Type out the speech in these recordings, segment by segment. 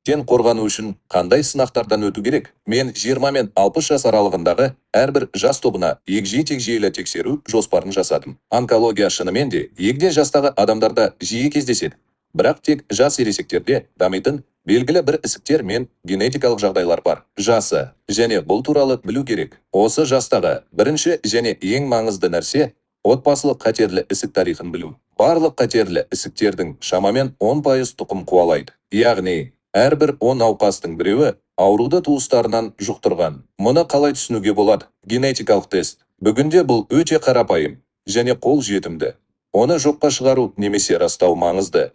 Тен қорғану үшін қандай сынақтардан өту керек? Мен 20 мен 60 жас аралығындағы әрбір жас тобына егжей-тегжейлі тексеру жоспарын жасадым. Онкология шынымен де егде жастағы адамдарда жиі кездеседі. Бірақ тек жас ересектерде дамитын белгілі бір ісіктер мен генетикалық жағдайлар бар. Жасы және бұл туралы білу керек. Осы жастағы бірінші және ең маңызды нәрсе отбасылық қатерлі ісік тарихын білу. Барлық қатерлі ісіктердің шамамен 10% тұқым қуалайды. Яғни әрбір 10 науқастың біреуі ауруды туыстарынан жұқтырған. Мұны қалай түсінуге болады? Генетикалық тест. Бүгінде бұл өте қарапайым және қол жетімді. Оны жоққа шығару немесе растау маңызды.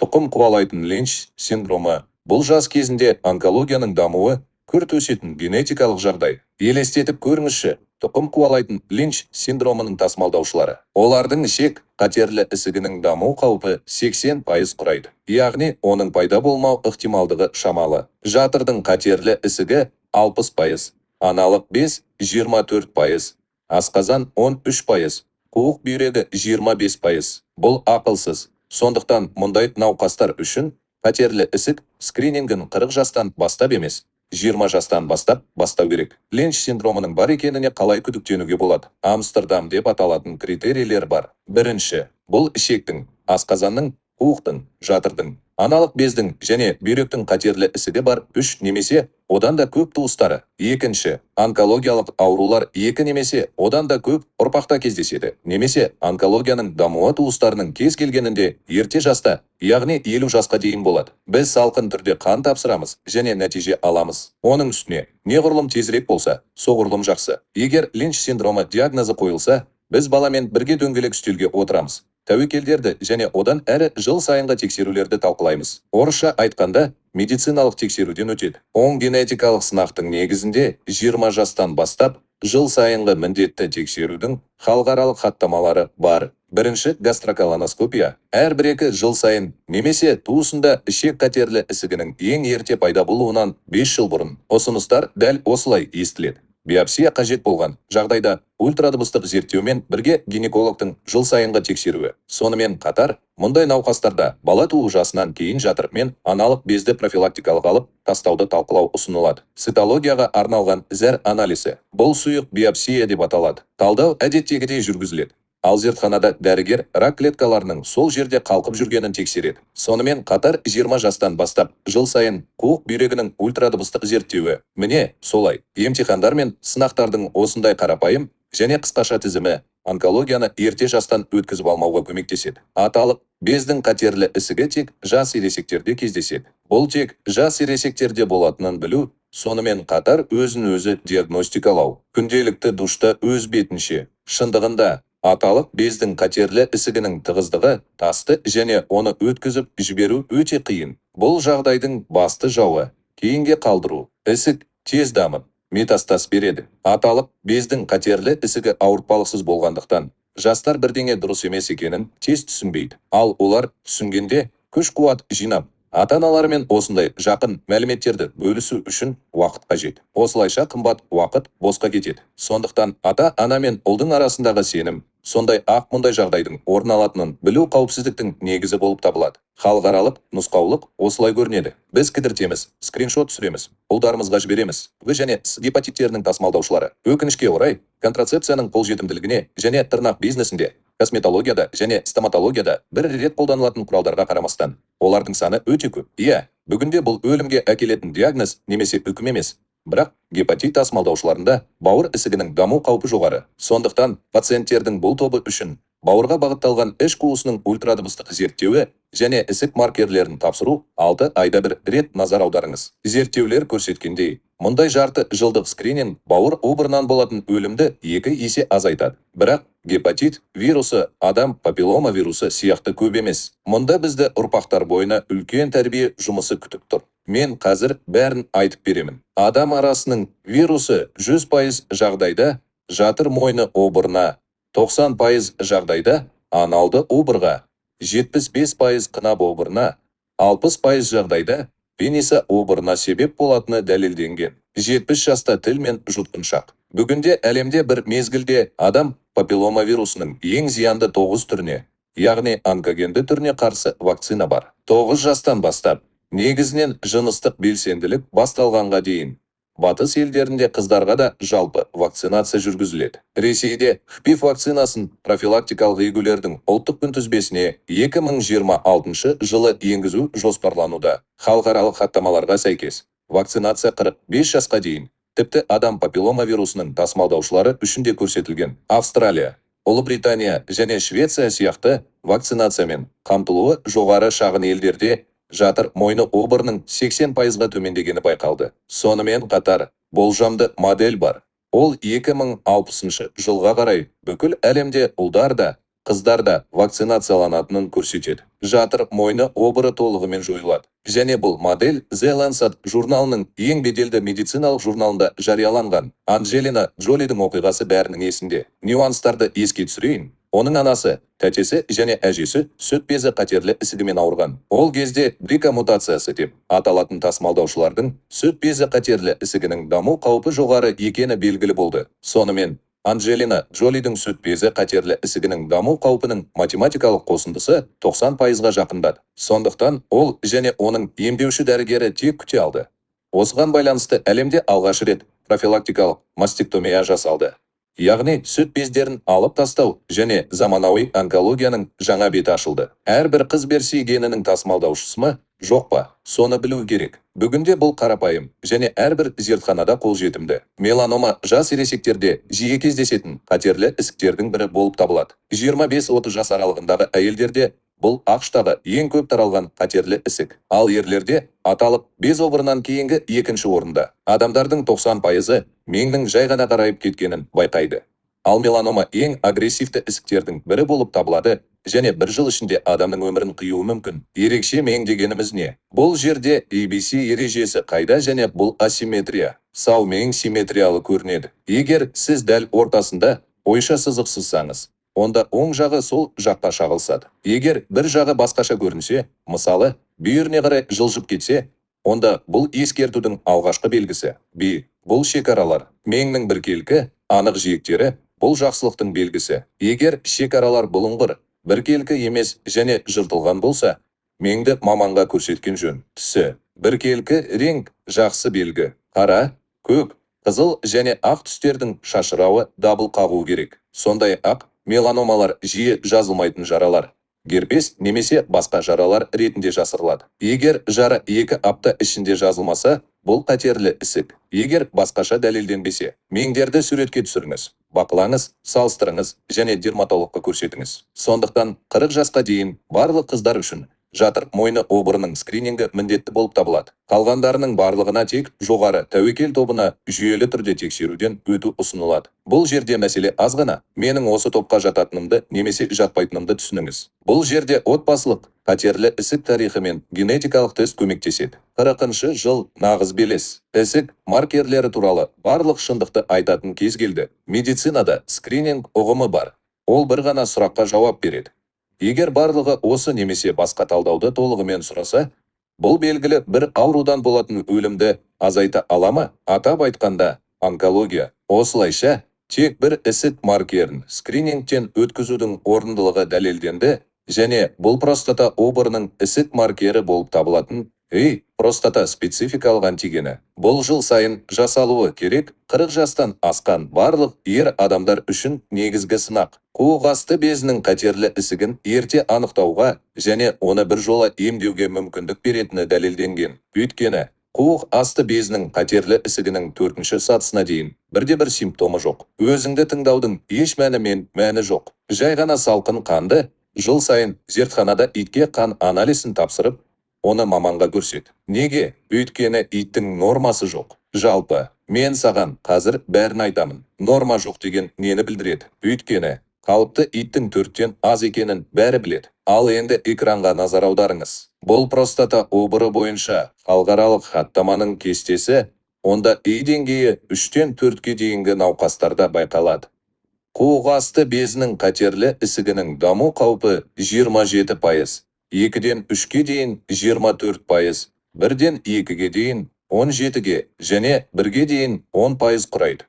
Тұқым қуалайтын Линч синдромы. Бұл жас кезінде онкологияның дамуы күрт өсетін генетикалық жағдай. Елестетіп көріңізші, тұқым қуалайтын Линч синдромының тасымалдаушылары. Олардың ішек қатерлі ісігінің даму қаупі 80% құрайды. Яғни оның пайда болмау ықтималдығы шамалы. Жатырдың қатерлі ісігі 60%, аналық без 24%, асқазан 13%, қуық бүйрегі 25%. Бұл ақылсыз. Сондықтан мұндай науқастар үшін қатерлі ісік скринингін 40 жастан бастап емес, 20 жастан бастау керек. Линч синдромының бар екеніне қалай күдіктенуге болады? Амстердам деп аталатын критерийлер бар. Бірінші, бұл ішектің, асқазанның, қуықтың, жатырдың, аналық бездің және бүйректің қатерлі ісігі бар 3 немесе одан да көп туыстары. Екінші, онкологиялық аурулар 2 немесе одан да көп ұрпақта кездеседі. Немесе онкологияның дамуы туыстарының кез келгенінде ерте жаста, яғни 50 жасқа дейін болады. Біз салқын түрде қан тапсырамыз және нәтиже аламыз. Оның үстіне, неғұрлым тезірек болса, соғұрлым жақсы. Егер Линч синдромы диагнозы қойылса, біз баламен бірге дөңгелек үстелге отырамыз. Тәуекелдерді және одан әрі жыл сайынғы тексерулерді талқылаймыз. Орысша айтқанда, медициналық тексеруден өтеді. Оң генетикалық сынақтың негізінде 20 жастан бастап жыл сайынғы міндетті тексерудің халықаралық хаттамалары бар. Бірінші, гастроколоноскопия. Әрбір 2 жыл сайын немесе туысында ішек қатерлі ісігінің ең ерте пайда болуынан 5 жыл бұрын. Ұсыныстар дәл осылай естіледі. Биопсия қажет болған жағдайда ультрадыбыстық зерттеумен бірге гинекологтың жыл сайынғы тексеруі. Сонымен қатар, мұндай науқастарда бала туу жасынан кейін жатыр мен аналық безді профилактикалық алып тастауды талқылау ұсынылады. Цитологияға арналған зәр анализі. Бұл сұйық биопсия деп аталады. Талдау әдеттегідей жүргізіледі. Ал зертханада дәрігер рак клеткаларының сол жерде қалқып жүргенін тексереді. Сонымен қатар 20 жастан бастап жыл сайын қуық бүйрегінің ультрадыбыстық зерттеуі. Міне, солай. Емтихандар мен сынақтардың осындай қарапайым және қысқаша тізімі онкологияны ерте жастан өткізіп алмауға көмектеседі. Аталық бездің қатерлі ісігі тек жас ересектерде кездеседі. Бұл тек жас ересектерде болатынын білу, сонымен қатар өзін-өзі диагностикалау. Күнделікті душта өз бетінше. Шындығында, аталық бездің қатерлі ісігінің тығыздығы тасты және оны өткізіп жіберу өте қиын. Бұл жағдайдың басты жауы кейінге қалдыру. Ісік тез дамып, метастаз береді. Аталық бездің қатерлі ісігі ауыртпалықсыз болғандықтан, жастар бірдеңе дұрыс емес екенін тез түсінбейді. Ал олар түсінгенде күш-қуат жинап, ата-аналарымен осындай жақын мәліметтерді бөлісу үшін уақыт қажет. Осылайша қымбат уақыт босқа кетеді. Сондықтан ата-ана мен ұлдың арасындағы сенім, сондай мұндай жағдайдың орын алатынын білу қауіпсіздіктің негізі болып табылады. Халықаралық нұсқаулық осылай көрінеді. Біз кідіртеміз, скриншот түсіреміз, ұлдарымызға жібереміз. В және С гепатиттерінің тасымалдаушылары. Өкінішке орай, контрацепцияның қолжетімділігіне және тырнақ бизнесінде, косметологияда және стоматологияда бір рет қолданылатын құралдарға қарамастан, олардың саны өте көп. Бүгінде бұл өлімге әкелетін диагноз немесе үкім емес. Бірақ гепатит тасымалдаушыларында бауыр ісігінің даму қаупі жоғары. Сондықтан пациенттердің бұл тобы үшін бауырға бағытталған іш қуысының ультрадыбыстық зерттеуі және ісік маркерлерін тапсыру 6 айда бір рет назар аударыңыз. Зерттеулер көрсеткендей, мұндай жарты жылдық скрининг бауыр обырынан болатын өлімді 2 есе азайтады. Бірақ гепатит вирусы адам папиллома вирусы сияқты көп емес. Мұнда бізді ұрпақтар бойына үлкен тәрбие жұмысы күтіп тұр. Мен қазір бәрін айтып беремін. Адам арасының вирусы 100% жағдайда жатыр мойны обырына, 90% жағдайда аналды обырға, 75% қынап обырына, 60% жағдайда пениса обырына себеп болатыны дәлелденген. 70 жаста тіл мен жұтқыншақ. Бүгінде әлемде бір мезгілде адам папиллома вирусының ең зиянды 9 түріне, яғни онкогенді түріне қарсы вакцина бар. 9 жастан бастап Негізінен жыныстық белсенділік басталғанға дейін. Батыс елдерінде қыздарға да жалпы вакцинация жүргізіледі. Ресейде ХПИВ вакцинасын профилактикалық егулердің ұлттық күнтізбесіне 2026 жылы енгізу жоспарлануда. Халықаралық хаттамаларға сәйкес, вакцинация 45 жасқа дейін, тіпті адам папиллома вирусының тасымалдаушылары үшін де көрсетілген. Австралия, Ұлыбритания және Швеция сияқты вакцинациямен қамтылуы жоғары шағын елдерде жатыр мойны обырының 80%-ға төмендегені байқалды. Сонымен қатар, болжамды модель бар. Ол 2060 жылға қарай бүкіл әлемде ұлдар да, қыздар да вакцинацияланатынын көрсетеді. Жатыр мойны обыры толығымен жойылады. Және бұл модель The Lancet журналының ең беделді медициналық журналында жарияланған. Анджелина Джолидің оқиғасы бәрінің есінде. Нюанстарды еске түсірейін. Оның анасы, тәтесі және әжесі сүт безі қатерлі ісігімен ауырған. Ол кезде брика мутациясы деп аталатын тасымалдаушылардың сүт безі қатерлі ісігінің даму қаупі жоғары екені белгілі болды. Сонымен, Анджелина Джолидің сүт безі қатерлі ісігінің даму қаупінің математикалық қосындысы 90%-ға жақындады. Сондықтан ол және оның емдеуші дәрігері тек күте алды. Осыған байланысты әлемде алғаш рет профилактикалық мастектомия жасалды. Яғни сүт бездерін алып тастау және заманауи онкологияның жаңа беті ашылды. Әрбір қыз берсе генінің тасымалдаушысы ма, жоқ па, соны білу керек. Бүгінде бұл қарапайым және әрбір зертханада қолжетімді. Меланома жас ересектерде жиі кездесетін қатерлі ісіктердің бірі болып табылады. 25-30 жас аралығындағы әйелдерде бұл ақштағы ең көп таралған қатерлі ісік. Ал ерлерде аталып без обырынан кейінгі екінші орында. Адамдардың 90%-ы меңнің жай ғана қарайып кеткенін байқайды. Ал меланома ең агрессивті ісіктердің бірі болып табылады және бір жыл ішінде адамның өмірін қиюы мүмкін. Ерекше мең дегеніміз не? Бұл жерде ABC ережесі қайда және бұл асимметрия. Сау мең симметриялы көрінеді. Егер сіз дәл ортасында ойша сызық сызсаңыз, онда оң жағы сол жаққа шағылсады. Егер бір жағы басқаша көрінсе, мысалы, бүйіріне қарай жылжып кетсе, онда бұл ескертудің алғашқы белгісі. Бұл шекаралар. Меңнің біркелкі, анық жиектері, бұл жақсылықтың белгісі. Егер шекаралар бұлыңғыр, біркелкі емес және жыртылған болса, меңді маманға көрсеткен жөн. Түсі. Біркелкі реңк жақсы белгі. Қара, көк, қызыл және ақ түстердің шашырауы дабыл қағу керек. Сондай-ақ меланомалар жиі жазылмайтын жаралар, герпес немесе басқа жаралар ретінде жасырылады. Егер жара 2 апта ішінде жазылмаса, бұл қатерлі ісік. Егер басқаша дәлелденбесе, меңдерді суретке түсіріңіз, бақылаңыз, салыстырыңыз және дерматологқа көрсетіңіз. Сондықтан 40 жасқа дейін барлық қыздар үшін жатыр мойны обырының скринингі міндетті болып табылады. Қалғандарының барлығына тек жоғары тәуекел тобына жүйелі түрде тексеруден өту ұсынылады. Бұл жерде мәселе аз ғана. Менің осы топқа жататынымды немесе жатпайтынымды түсініңіз. Бұл жерде отбасылық қатерлі ісік тарихы мен генетикалық тест көмектеседі. 40 жыл нағыз белес. Ісік маркерлері туралы барлық шындықты айтатын кез келді. Медицинада скрининг ұғымы бар. Ол бір ғана сұраққа жауап береді. Егер барлығы осы немесе басқа талдауды толығымен сұраса, бұл белгілі бір аурудан болатын өлімді азайта ала ма? Атап айтқанда, онкология. Осылайша, тек бір ісік маркерін скринингтен өткізудің орындылығы дәлелденді және бұл простата обырының ісік маркері болып табылатын простата спецификалық антигені. Бұл жыл сайын жасалуы керек. 40 жастан асқан барлық ер адамдар үшін негізгі сынақ. Қуық асты безінің қатерлі ісігін ерте анықтауға және оны бір жола емдеуге мүмкіндік беретіні дәлелденген. Өйткені, қуық асты безінің қатерлі ісігінің 4-ші сатысына дейін бірде-бір симптомы жоқ. Өзіңді тыңдаудың еш мәні мен мәні жоқ. Жай ғана салқын қанды жыл сайын зертханада итке қан анализін тапсырып, оны маманға көрсет. Неге? Өйткені иттің нормасы жоқ. Жалпы, мен саған қазір бәрін айтамын. Норма жоқ деген нені білдіреді? Өйткені, қалыпты иттің 4-тен аз екенін бәрі біледі. Ал енді экранға назар аударыңыз. Бұл простата обыры бойынша халықаралық хаттаманың кестесі, онда деңгейі 3-тен 4-ке дейінгі науқастарда байқалады. Қуық асты безінің қатерлі ісігінің даму қаупі 27%. 2-ден 3-ке дейін 24%, 1-ден 2-ге дейін 17-ге және 1-ге дейін 10% құрайды.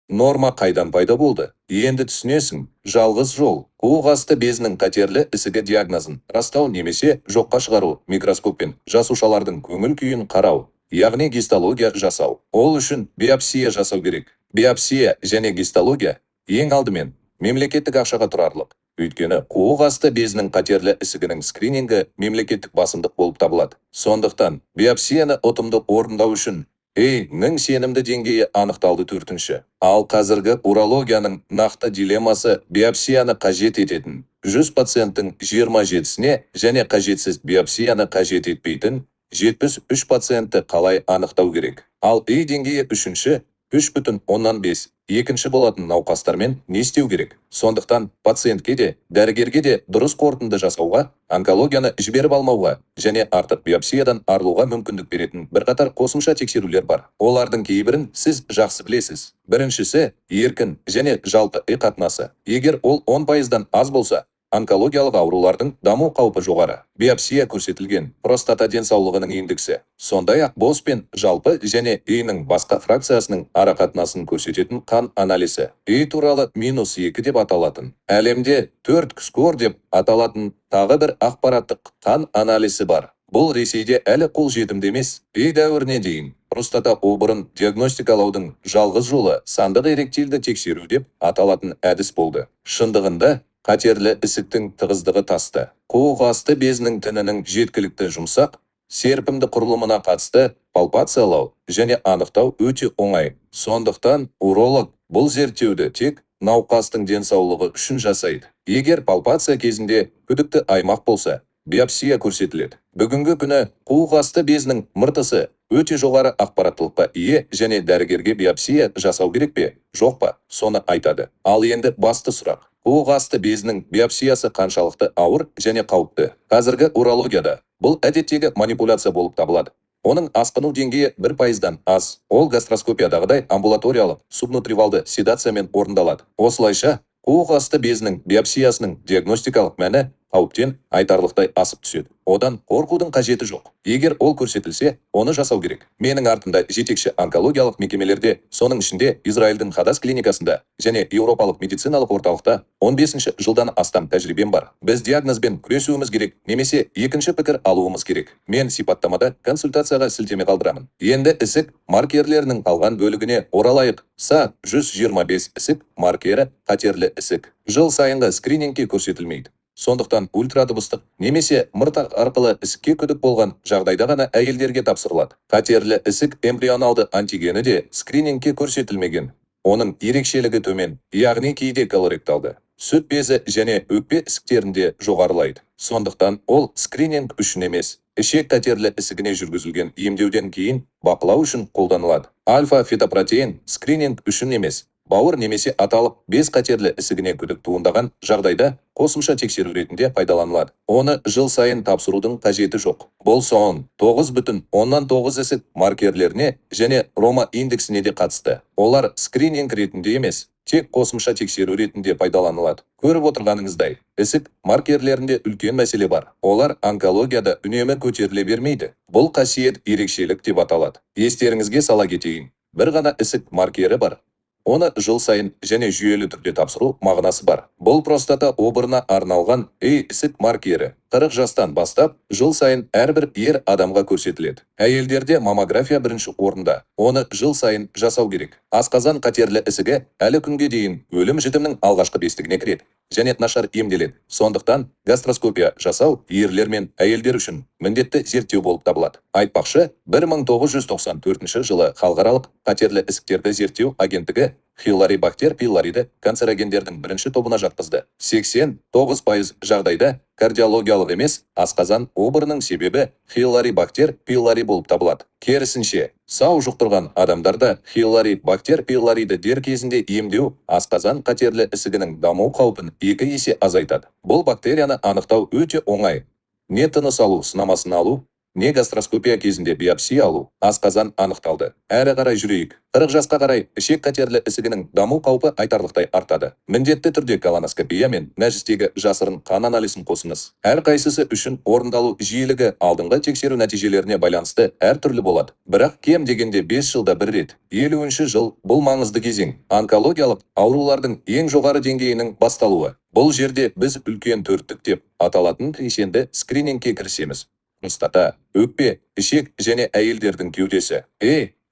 Норма қайдан пайда болды? Енді түсінесің, жалғыз жол. Қуық асты безінің қатерлі ісігі диагнозын растау немесе жоққа шығару, микроскоппен жасушалардың көңіл күйін қарау, яғни гистология жасау. Ол үшін биопсия жасау керек. Биопсия және гистология ең алдымен мемлекеттік ақшаға тұрарлық. Өйткені қуық асты безінің қатерлі ісігінің скринингі мемлекеттік басымдық болып табылады. Сондықтан биопсияны ұтымды орындау үшін ның сенімді деңгейі анықталды. Төртінші. Ал қазіргі урологияның нақты дилеммасы биопсияны қажет ететін 100 пациенттің 27-сіне және қажетсіз биопсияны қажет етпейтін 73 пациентті қалай анықтау керек. Ал деңгейі үшінші 3,5 екінші болатын науқастармен не істеу керек? Сондықтан пациентке де, дәрігерге де дұрыс қорытынды жасауға, онкологияны жіберіп алмауға және артық биопсиядан арылуға мүмкіндік беретін бірқатар қосымша тексерулер бар. Олардың кейбірін сіз жақсы білесіз. Біріншісі еркін және жалпы қатынасы. Егер ол 10%-дан аз болса, онкологиялық аурулардың даму қаупі жоғары. Биопсия көрсетілген простата денсаулығының индексі. Сондай-ақ бос пен жалпы және ның басқа фракциясының арақатынасын көрсететін қан анализі. Туралы -2 деп аталатын. Әлемде 4 скор деп аталатын тағы бір ақпараттық қан анализі бар. Бұл Ресейде әлі қолжетімді емес. Дәуіріне дейін простата обырын диагностикалаудың жалғыз жолы сандық эректильді тексеру деп аталатын әдіс болды. Шындығында қатерлі ісіктің тығыздығы тасты. Қуық асты безінің тінінің жеткілікті жұмсақ, серпімді құрылымына қатысты палпациялау және анықтау өте оңай. Сондықтан уролог бұл зерттеуді тек науқастың денсаулығы үшін жасайды. Егер палпация кезінде күдікті аймақ болса, биопсия көрсетіледі. Бүгінгі күні қуық асты безінің мұртысы өте жоғары ақпараттылыққа ие және дәрігерге биопсия жасау керек пе, жоқ па, соны айтады. Ал енді басты сұрақ. Қуық асты безінің биопсиясы қаншалықты ауыр және қауіпті? Қазіргі урологияда бұл әдеттегі манипуляция болып табылады. Оның асқыну деңгейі 1%-дан аз. Ол гастроскопиядағыдай амбулаториялық субнутривалды седациямен орындалады. Осылайша, қуық асты безінің биопсиясының диагностикалық мәні қауіптен айтарлықтай асып түседі. Одан қорқудың қажеті жоқ. Егер ол көрсетілсе, оны жасау керек. Менің артымда жетекші онкологиялық мекемелерде, соның ішінде Израильдің Хадас клиникасында және Еуропалық медициналық орталықта 15 жылдан астам тәжірибем бар. Біз диагнозбен күресуіміз керек, немесе екінші пікір алуымыз керек. Мен сипаттамада консультацияға сілтеме қалдырамын. Енді ісік маркерлерінің қалған бөлігіне оралайық. СА-125 ісік маркері қатерлі ісік. Жыл сайынғы скринингке көрсетілмейді. Сондықтан ультрадыбыстық немесе мұртақ арқылы ісікке күдік болған жағдайда ғана әйелдерге тапсырылады. Қатерлі ісік эмбрионалды антигені де скринингке көрсетілмеген. Оның ерекшелігі төмен, яғни кейде колоректалды. Сүт безі және өкпе ісіктерінде жоғарылайды. Сондықтан ол скрининг үшін емес, ішек қатерлі ісігіне жүргізілген емдеуден кейін бақылау үшін қолданылады. Альфа-фетопротеин скрининг үшін емес, бауыр немесе аталық без қатерлі ісігіне күдік туындаған жағдайда қосымша тексеру ретінде пайдаланылады. Оны жыл сайын тапсырудың қажеті жоқ. Бұл сон 9,9 ісік маркерлеріне және рома индексіне де қатысты. Олар скрининг ретінде емес, тек қосымша тексеру ретінде пайдаланылады. Көріп отырғаныңыздай, ісік маркерлерінде үлкен мәселе бар. Олар онкологияда үнемі көтеріле бермейді. Бұл қасиет ерекшелік деп аталады. Естеріңізге сала кетейін. Бір ғана ісік маркері бар. Оны жыл сайын және жүйелі түрде тапсыру мағынасы бар. Бұл простата обырына арналған ісік маркері 40 жастан бастап жыл сайын әрбір ер адамға көрсетіледі. Әйелдерде маммография бірінші орында. Оны жыл сайын жасау керек. Асқазан қатерлі ісігі әлі күнге дейін өлім-жітімнің алғашқы бестігіне кіреді және нашар емделеді. Сондықтан гастроскопия жасау ерлер мен әйелдер үшін міндетті зерттеу болып табылады. Айтпақшы, 1994 жылы халықаралық қатерлі ісіктерді зерттеу агенттігі Хиллари бактер пилариді канцерогендердің бірінші тобына жатқызды. 89% жағдайда кардиологиялық емес, асқазан обырының себебі Хиллари бактер пилари болып табылады. Керісінше, сау жұқтырған адамдарда Хиллари бактер пилариді дер кезінде емдеу асқазан қатерлі ісігінің даму қаупін 2 есе азайтады. Бұл бактерияны анықтау өте оңай. Не тыныс алу сынамасын алу, не гастроскопия кезінде биопсия алу, асқазан анықталды. Әрі қарай жүрейік. 40 жасқа қарай ішек қатерлі ісігінің даму қаупі айтарлықтай артады. Міндетті түрде колоноскопия мен нәжістегі жасырын қан анализін қосыңыз. Әр қайсысы үшін орындалу жиілігі алдыңғы тексеру нәтижелеріне байланысты әртүрлі болады. Бірақ кем дегенде 5 жылда бір рет. 50-ші жыл бұл маңызды кезең. Онкологиялық аурулардың ең жоғары деңгейінің басталуы. Бұл жерде біз үлкен төрттік деп аталатын кешенді скринингке кірісеміз. Простата, өкпе, ішек және әйелдердің кеудесі.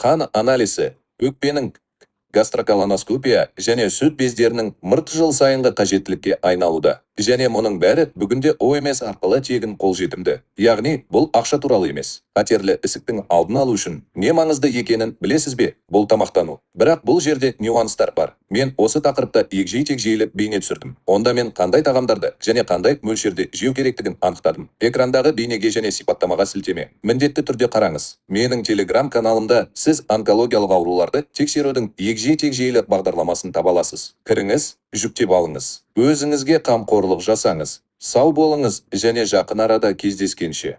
Қан анализі, өкпенің гастроколоноскопия және сүт бездерінің мырт жыл сайынғы қажеттілікке айналуда. Және мұның бәрі бүгінде ОМС арқылы тегін қолжетімді. Яғни бұл ақша туралы емес. Қатерлі ісіктің алдын алу үшін не маңызды екенін білесіз бе? Бұл тамақтану. Бірақ бұл жерде нюанстар бар. Мен осы тақырыпта егжей-тегжейлі бейне түсірдім. Онда мен қандай тағамдарды және қандай мөлшерде жеу керектігін анықтадым. Экрандағы бейнеге және сипаттамаға сілтеме. Міндетті түрде қараңыз. Менің телеграм каналымда сіз онкологиялық ауруларды тексерудің егжей-тегжейлі бағдарламасын таба аласыз. Кіріңіз, жүктеп алыңыз. Өзіңізге қамқорлық жасаңыз. Сау болыңыз және жақын арада кездескенше.